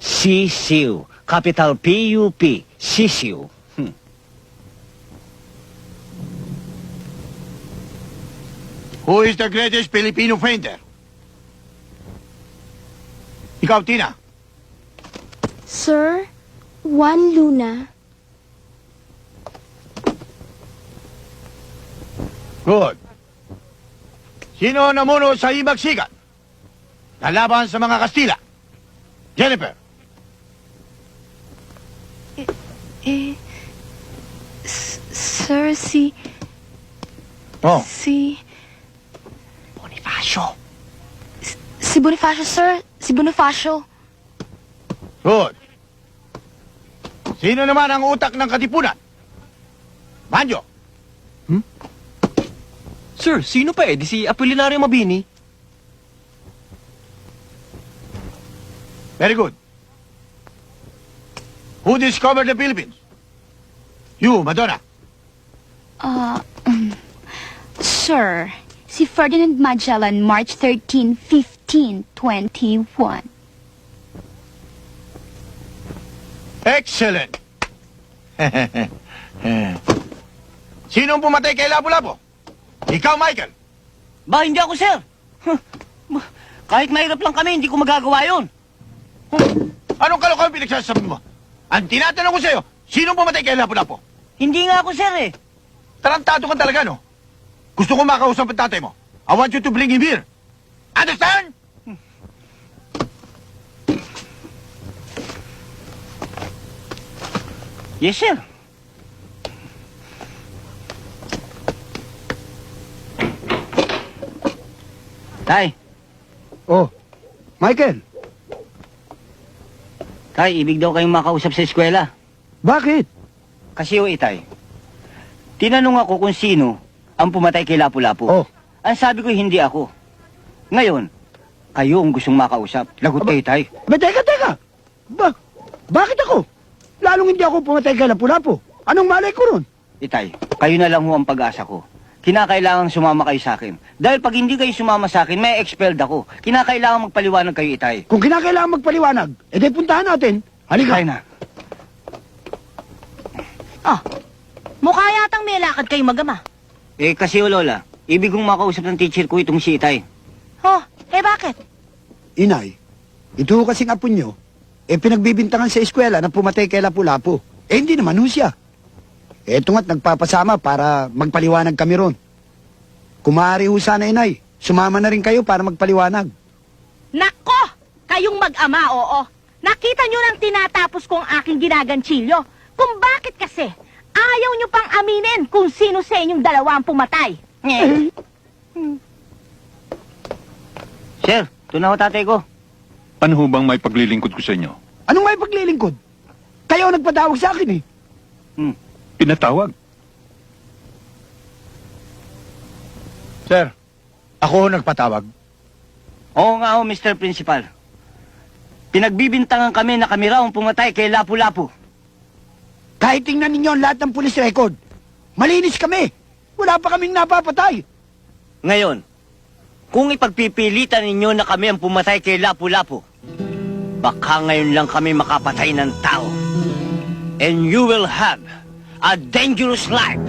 Sisiw. Capital P-U-P. Sisiw. Who is the greatest Filipino painter? Ikaw, Tina. Sir, Juan Luna. Good. Sino ang namuno sa Ibagsigan? Lalaban sa mga Kastila. Jennifer. Sir, si... Oh. Bonifacio. Si Bonifacio, sir. Si Bonifacio. Good. Sino naman ang utak ng Katipunan? Manjo. Sir, sino pa eh? Di si Apolinario Mabini. Very good. Who discovered the Philippines? You, Madonna. Sir, si Ferdinand Magellan, March 13, 1521. Excellent. Sinong pumatay kay Lapu-Lapu? Ikaw, Michael. Ba, hindi ako, sir. Kahit mahirap lang kami, hindi ko magagawa yun. Anong kalokohan pinagsasabi mo? Ang tinatanong ko sa'yo, sinong pumatay kay Lapu-Lapu? Hindi nga ako, sir, eh. Tarantado ka talaga, no? Gusto ko makausap ang tatay mo. I want you to bring him here. Understand? Yes, sir. Tay, Oh, Michael, tay, ibig daw kayong makausap sa eskwela. bakit? Kasi o itay, tinanong ako kung sino ang pumatay kay Lapu-Lapu. Oh. Ang sabi ko, hindi ako. Ngayon, kayo ang gustong makausap. Lagot kayo, tay. Teka. Bakit ako? Lalong hindi ako pumatay kay Lapu-Lapu. Anong malay ko ron? Itay, kayo na lang ho ang pag-asa ko. Kinakailangan sumama kayo sa akin. Dahil pag hindi kayo sumama sa akin, may expelled ako. Kinakailangan magpaliwanag kayo, itay. Kung kinakailangan magpaliwanag, edi puntahan natin. Halika. Kaya na. Mukha yatang may lakad kayo magama. Eh, kasi o Lola, ibig kong makausap ng teacher ko itong si itay. Bakit? Inay, ito kasing apo nyo, pinagbibintangan sa eskwela na pumatay kay Lapu-Lapu. Hindi naman ho siya. Eto nga't nagpapasama para magpaliwanag kami ron. Kung maaari ho sana, Inay, sumama na rin kayo para magpaliwanag. Nako! Kayong mag-ama, oo. Nakita nyo nang tinatapos kong aking ginaganchilyo. Kung bakit kasi, ayaw nyo pang aminin kung sino sa inyong dalawa ang pumatay. Sir, ito na ho tatay ko. Ano ho bang may paglilingkod ko sa inyo? Anong may paglilingkod? Kayo ang nagpatawag sa akin eh. Pinatawag? Sir, ako nagpatawag. Oo nga ho, Mr. Principal. Pinagbibintangan kami na kami raw ang pumatay kay Lapu-Lapu. Kahit tingnan ninyo ang lahat ng police record, malinis kami. Wala pa kaming napapatay. Ngayon, kung ipagpipilitan ninyo na kami ang pumatay kay Lapu-Lapu, baka ngayon lang kami makapatay ng tao. And you will have a dangerous life.